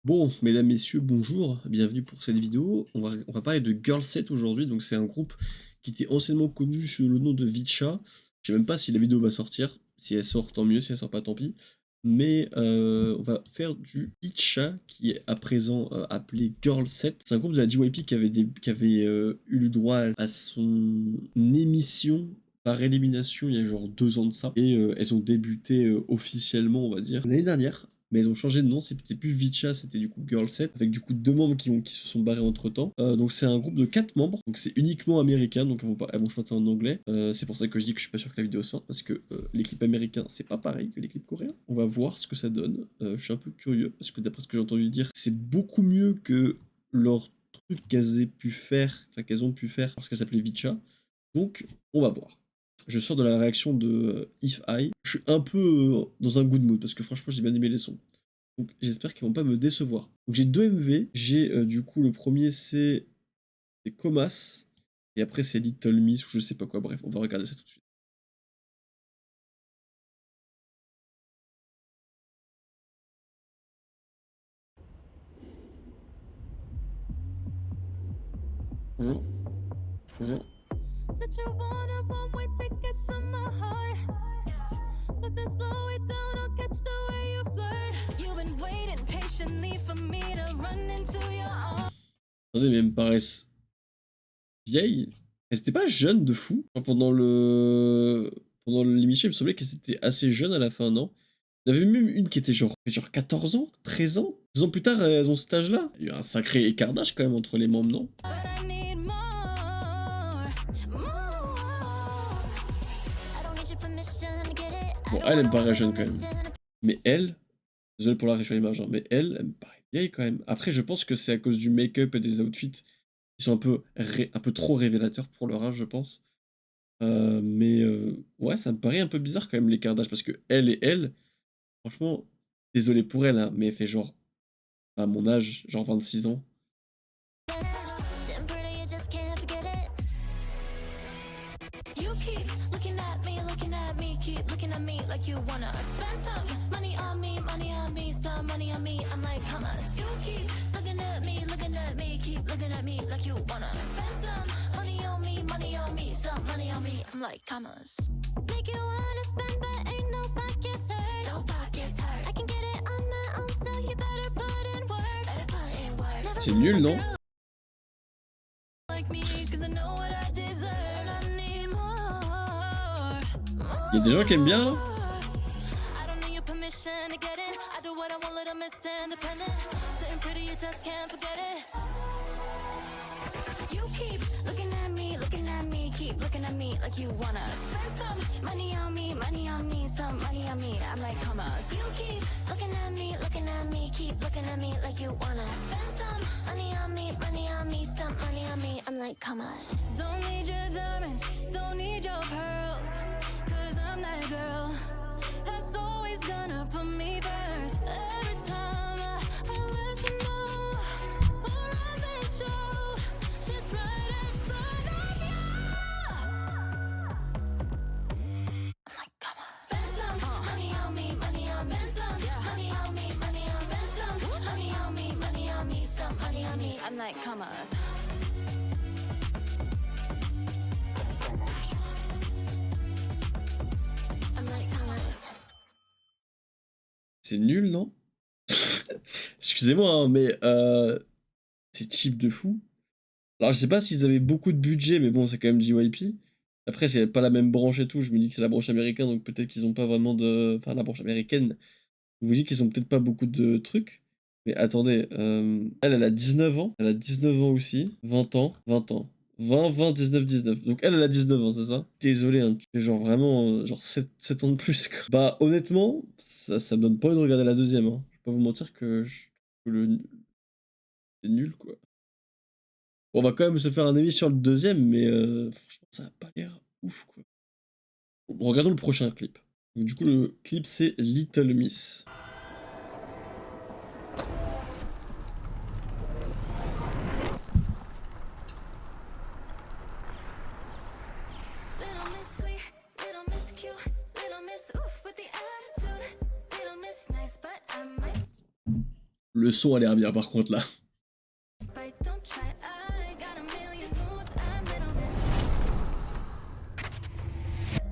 Bon, mesdames, messieurs, bonjour, bienvenue pour cette vidéo. On va parler de Girl Set aujourd'hui, donc c'est un groupe qui était anciennement connu sous le nom de Vicha. Je sais même pas si la vidéo va sortir, si elle sort tant mieux, si elle sort pas tant pis. Mais on va faire du Vicha, qui est à présent appelé Girl Set. C'est un groupe de la JYP qui avait eu le droit à son émission par élimination il y a genre 2 ans de ça. Et elles ont débuté officiellement, on va dire, l'année dernière. Mais elles ont changé de nom, c'était plus Vicha, c'était du coup Girl Set, avec du coup 2 membres qui se sont barrés entre temps. Donc c'est un groupe de 4 membres, donc c'est uniquement américain, donc elles vont chanter en anglais. C'est pour ça que je dis que je suis pas sûr que la vidéo sorte, parce que les clips américains c'est pas pareil que les clips coréens. On va voir ce que ça donne, je suis un peu curieux, parce que d'après ce que j'ai entendu dire, c'est beaucoup mieux que leur truc qu'elles aient pu faire, enfin qu'elles ont pu faire, parce qu'elle s'appelait Vicha. Donc on va voir. Je sors de la réaction de If I. Je suis un peu dans un good mood parce que franchement j'ai bien aimé les sons. Donc j'espère qu'ils vont pas me décevoir. Donc j'ai 2 MV. J'ai du coup le premier c'est Comas. Et après c'est Little Miss ou je sais pas quoi. Bref, on va regarder ça tout de suite. Bonjour. Bonjour. Said you wanted one-way ticket to my heart. Took that slow it down, I'll catch the way you flirt. You've been waiting patiently for me to run into your arms. Attendez, mais elles me paraissent vieilles. Elles étaient pas jeunes de fou. Genre, pendant l'émission, il me semblait qu'elles étaient assez jeunes à la fin, non? Il y en avait même une qui était genre 14 ans, 13 ans. 2 ans plus tard, elles ont cet âge-là. Il y a eu un sacré écart d'âge quand même entre les membres, non? But I need more, more. I don't need your permission to get it. Bon, elle me paraît jeune quand même. Mais elle, désolé pour la région image, mais elle me paraît vieille quand même. Après, je pense que c'est à cause du make-up et des outfits qui sont un peu trop révélateurs pour leur âge, je pense. Mais ouais, ça me paraît un peu bizarre quand même l'écart d'âge parce que elle, franchement, désolé pour elle, hein, mais elle fait genre à mon âge, genre 26 ans. Sitting pretty, you just can't forget it. You keep looking at me, keep looking at me like you wanna spend some money on me, some money on me. I'm like, come on. You keep looking at me, keep looking at me like you wanna spend some money on me, some money on me. I'm like, commas. Make you wanna spend, but ain't no pockets hurt. No pockets hurt. I can get it on my own, so you better put in work. Better put in work. C'est nul, non? Like me, 'cause I know what I deserve. I need more. Il y a des gens qui aiment bien, hein. I don't need your permission to get it. I do what I want, little miss independent. Sitting pretty, you just can't forget it. You keep looking at me, keep looking at me like you wanna spend some money on me, some money on me. I'm like, come on. You keep looking at me, keep looking at me like you wanna spend some money on me, some money on me. I'm like, come on. Don't need your diamonds, don't need your pearls, 'cause I'm that girl that's always gonna put me first. Every time I let you know, or I may show, just right in front of you. I'm like, come on. Spend some money on me, spend some money on me, spend some money on me, some money on me. I'm like, come on. I'm like, come on. C'est nul, non? Excusez-moi, hein, mais c'est cheap de fou. Alors, je sais pas s'ils avaient beaucoup de budget, mais bon, c'est quand même JYP. Après, c'est pas la même branche et tout, je me dis que c'est la branche américaine, donc peut-être qu'ils ont pas vraiment de. Enfin, la branche américaine. Je vous dis qu'ils ont peut-être pas beaucoup de trucs. Mais attendez, elle a 19 ans. Elle a 19 ans aussi. 20 ans. 20 ans. 20, 20, 19, 19. Donc elle a 19 ans, c'est ça? Désolé, hein, tu fais genre vraiment genre 7 ans de plus, quoi. Bah honnêtement, ça me donne pas envie de regarder la deuxième. Hein. Je vais pas vous mentir que c'est nul, quoi. Bon, on va quand même se faire un avis sur le deuxième, mais franchement, ça a pas l'air ouf, quoi. Bon, regardons le prochain clip. Donc, du coup, le clip, c'est Little Miss. Little miss sweet, little miss cute, little miss oof with the attitude. Little miss nice, but I might Le son a l'air bien par contre là. But don't try, I got a million moods, I'm little miss.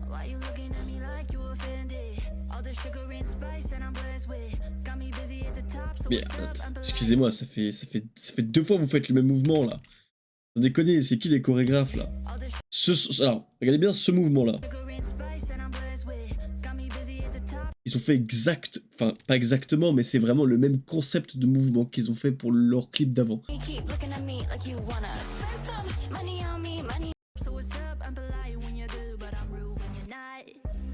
Why you looking at me like you offended? All the sugar and spice that I'm blessed with got me busy at the top, so Mais what's up? I'm excusez-moi, ça fait 2 fois que vous faites le même mouvement là. Sans déconner, c'est qui les chorégraphes là? all the Alors, regardez bien ce mouvement là. sugar and spice that I'm blessed with got me busy at the top. Ils ont fait enfin pas exactement, mais c'est vraiment le même concept de mouvement qu'ils ont fait pour leur clip d'avant. You keep looking at me like you wanna spend some money on me, money. So what's up? I'm polite when you're good, but I'm rude when you're not.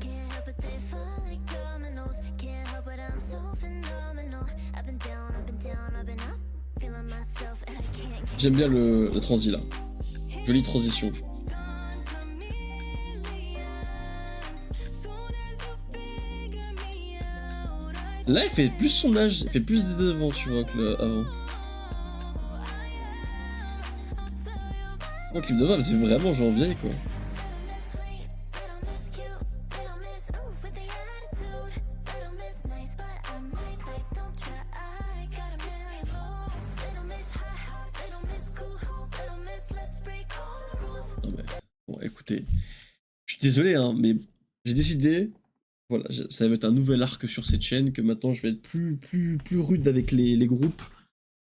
Can't help it, they fall like dominoes. Can't help it, I'm so phenomenal. Up and down, up and down, up and up. Feeling myself and I can't get J'aime bien le transi là. Jolie transition. Là, il fait plus son âge, il fait plus 19 ans, tu vois, que avant. Le clip d'avant, c'est vraiment genre vieille, quoi. little miss cute, little miss oof with the attitude. Little miss nice, but I'm right like don't try. I got a million moves. Little miss hot, little miss cool, little miss let's break all the rules. Non, mais... Bon, écoutez, je suis désolé, hein, mais j'ai décidé, voilà, ça va être un nouvel arc sur cette chaîne, que maintenant je vais être plus rude avec les groupes.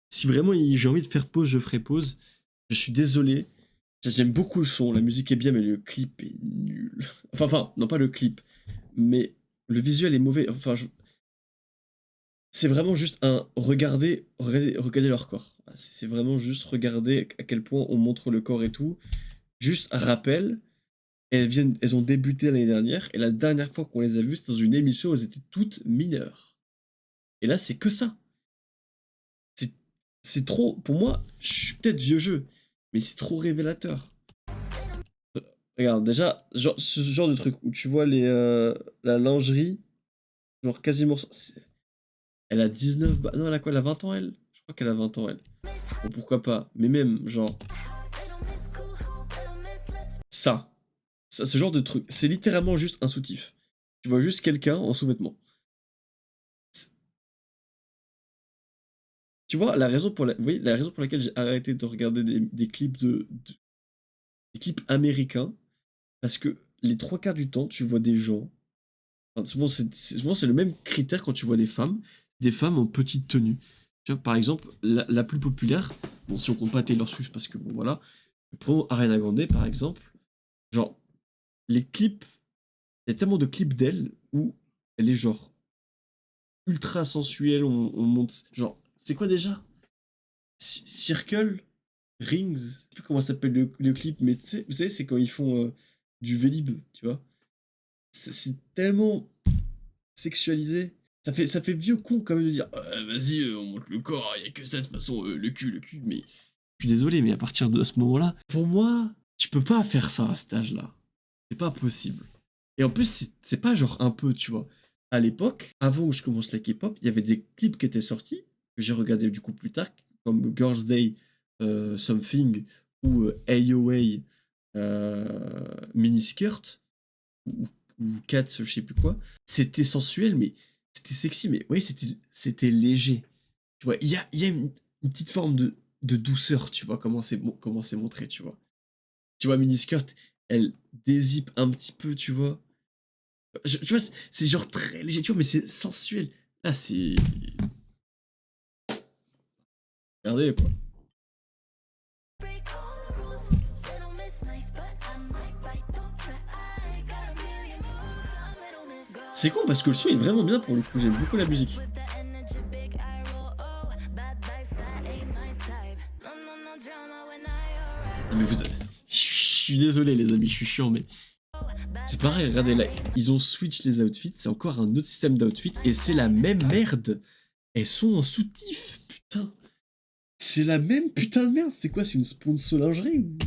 Si vraiment j'ai envie de faire pause, je ferai pause. Je suis désolé. J'aime beaucoup le son, la musique est bien, mais le clip est nul. Enfin, non pas le clip, mais le visuel est mauvais. Enfin, c'est vraiment juste un regardez leur corps. C'est vraiment juste regarder à quel point on montre le corps et tout. Juste un rappel, elles ont débuté l'année dernière, et la dernière fois qu'on les a vues, c'était dans une émission où elles étaient toutes mineures. Et là, c'est que ça. C'est trop, pour moi, je suis peut-être vieux jeu, mais c'est trop révélateur. Regarde, déjà, ce genre de truc où tu vois la lingerie, genre quasiment... Elle a 19... Non, elle a quoi? Elle a 20 ans, elle? Je crois qu'elle a 20 ans, elle. Bon, pourquoi pas? Mais même, genre... Ce genre de truc, c'est littéralement juste un soutif. Tu vois juste quelqu'un en sous-vêtements. Tu vois, vous voyez, la raison pour laquelle j'ai arrêté de regarder des clips des clips américains, parce que les 3 quarts du temps, tu vois des gens. Enfin, souvent, c'est le même critère quand tu vois des femmes en petite tenue. Tu vois, par exemple, la plus populaire, bon, si on compte pas Taylor Swift, parce que bon, voilà, pour Ariana Grande, par exemple, genre, les clips, il y a tellement de clips d'elle où elle est genre ultra sensuelle, on monte, genre, c'est quoi déjà? Circle Rings, je sais plus comment s'appelle le clip, mais tu sais, vous savez, c'est quand ils font du Vélib, tu vois. C'est tellement sexualisé. Ça fait vieux con quand même de dire vas-y, on monte le corps, il y a que ça de toute façon, le cul, mais. Je suis désolé, mais à partir de ce moment-là, pour moi, tu peux pas faire ça à cet âge-là. C'est pas possible. Et en plus, c'est pas genre un peu, tu vois. À l'époque, avant que je commence la K-pop, il y avait des clips qui étaient sortis, que j'ai regardé du coup plus tard, comme Girls' Day, Something, ou AOA Miniskirt, ou Cats, je sais plus quoi. C'était sensuel, mais c'était sexy, mais ouais, c'était léger. Tu vois, il y a une petite forme de douceur, tu vois, comment c'est montré, tu vois. Tu vois, Miniskirt, elle dézippe un petit peu, tu vois. Tu vois, c'est genre très léger, tu vois, mais c'est sensuel. Là, c'est... Regardez, quoi. C'est con parce que le son est vraiment bien pour le coup, j'aime beaucoup la musique. Non mais je suis désolé les amis, je suis chiant mais... C'est pareil, regardez là, ils ont switch les outfits, c'est encore un autre système d'outfit et c'est la même merde. Elles sont en soutif, putain. C'est la même putain de merde, c'est quoi, c'est une sponsor lingerie ou...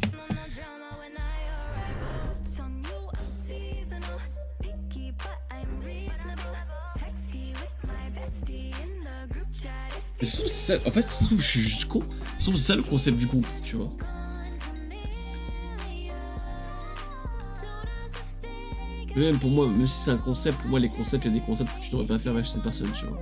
Mais c'est ça, en fait, je suis juste con. C'est ça le concept du groupe, tu vois. Et même pour moi, même si c'est un concept, pour moi les concepts, il y a des concepts que tu devrais pas faire avec cette personne, tu vois.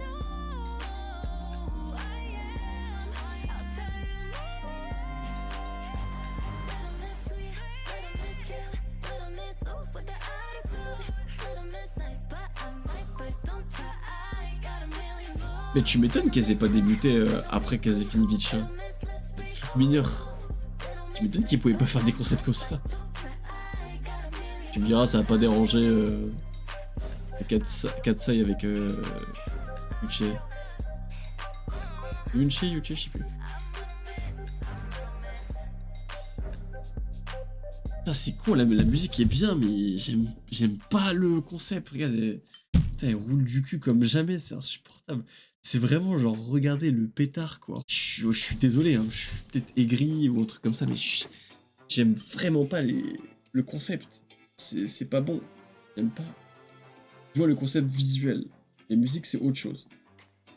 Mais tu m'étonnes qu'elles aient pas débuté après qu'elles aient fini Vitcha. C'est mineur. Tu m'étonnes qu'ils pouvaient pas faire des concepts comme ça. Tu me diras, ça va pas déranger Katsai avec Yuche. Yuche, je sais plus. Putain, c'est con, la musique est bien, mais j'aime pas le concept. Regarde, putain, elle roule du cul comme jamais, c'est insupportable. C'est vraiment genre, regardez le pétard, quoi. Je suis désolé, hein, je suis peut-être aigri ou un truc comme ça, mais j'aime vraiment pas le concept. C'est pas bon. J'aime pas. Tu vois, le concept visuel. Les musiques, c'est autre chose.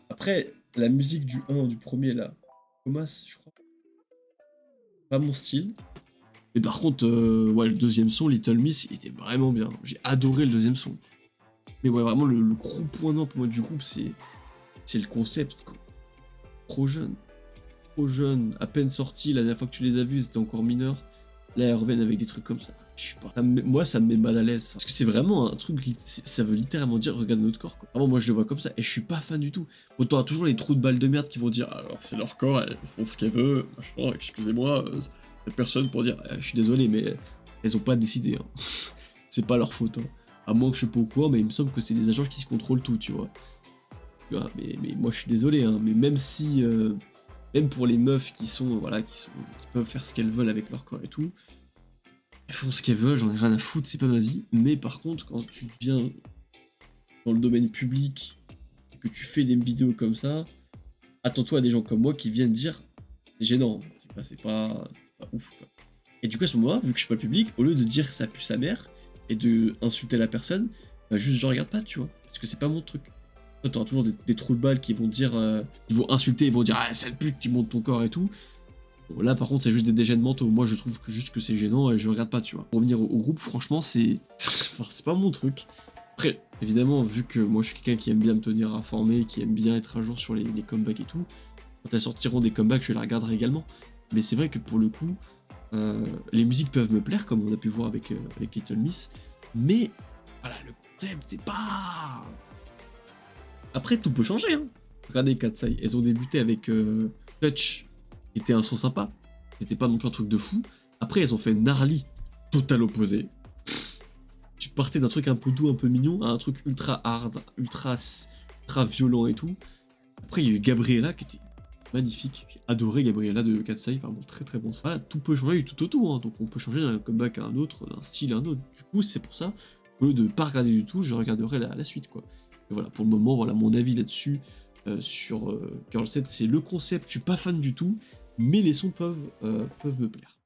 Après, la musique du 1, du premier, là, Thomas, je crois. Pas mon style. Mais par contre, ouais, le deuxième son, Little Miss, il était vraiment bien. J'ai adoré le deuxième son. Mais ouais, vraiment, le gros point noir pour moi du groupe, c'est le concept, quoi. Trop jeune. Trop jeune. À peine sorti, la dernière fois que tu les as vus, ils étaient encore mineurs. Là, ils reviennent avec des trucs comme ça. Je sais pas. Moi, ça me met mal à l'aise. Parce que c'est vraiment un truc, ça veut littéralement dire regarde notre corps, quoi. Vraiment, moi, je le vois comme ça. Et je suis pas fan du tout. Autant toujours les trous de balles de merde qui vont dire alors, c'est leur corps, elles font ce qu'elles veulent, machin, excusez-moi. Personne pour dire je suis désolé, mais elles ont pas décidé. Hein. C'est pas leur faute. Hein. À moins que je sais pas au courant, mais il me semble que c'est les agents qui se contrôlent tout, tu vois. Mais moi, je suis désolé, hein, mais même si. Même pour les meufs qui peuvent faire ce qu'elles veulent avec leur corps et tout, elles font ce qu'elles veulent, j'en ai rien à foutre, c'est pas ma vie. Mais par contre, quand tu viens dans le domaine public et que tu fais des vidéos comme ça, attends-toi à des gens comme moi qui viennent dire c'est gênant, c'est pas ouf, quoi. Et du coup, à ce moment-là, vu que je suis pas public, au lieu de dire ça pue sa mère et de insulter la personne, bah juste je regarde pas, tu vois, parce que c'est pas mon truc. Toi, t'auras toujours des trous de balles qui vont dire, ils vont insulter, ils vont dire ah sale pute, tu montes ton corps et tout. Bon, là, par contre, c'est juste des dégènes mentaux. Moi, je trouve que c'est gênant et je regarde pas, tu vois. Pour revenir au groupe, franchement, c'est c'est pas mon truc. Après, évidemment, vu que moi, je suis quelqu'un qui aime bien me tenir informé, qui aime bien être à jour sur les comebacks et tout, quand elles sortiront des comebacks, je les regarderai également. Mais c'est vrai que pour le coup, les musiques peuvent me plaire, comme on a pu voir avec Little Miss, mais voilà, le concept, c'est pas... Après, tout peut changer, hein. Regardez Katsai, elles ont débuté avec Touch, qui était un son sympa, c'était pas non plus un truc de fou. Après, elles ont fait Gnarly, total opposé. Tu partais d'un truc un peu doux, un peu mignon, à un truc ultra hard, ultra violent et tout. Après, il y a eu Gabriella qui était magnifique. J'ai adoré Gabriella de Katsai, vraiment très très bon. Voilà, tout peut changer du tout au tout, hein. Donc on peut changer d'un comeback à un autre, d'un style à un autre. Du coup, c'est pour ça, au lieu de pas regarder du tout, je regarderai la suite, quoi. Et voilà, pour le moment, voilà mon avis là-dessus sur Girl 7, c'est le concept, je suis pas fan du tout, mais les sons peuvent me plaire.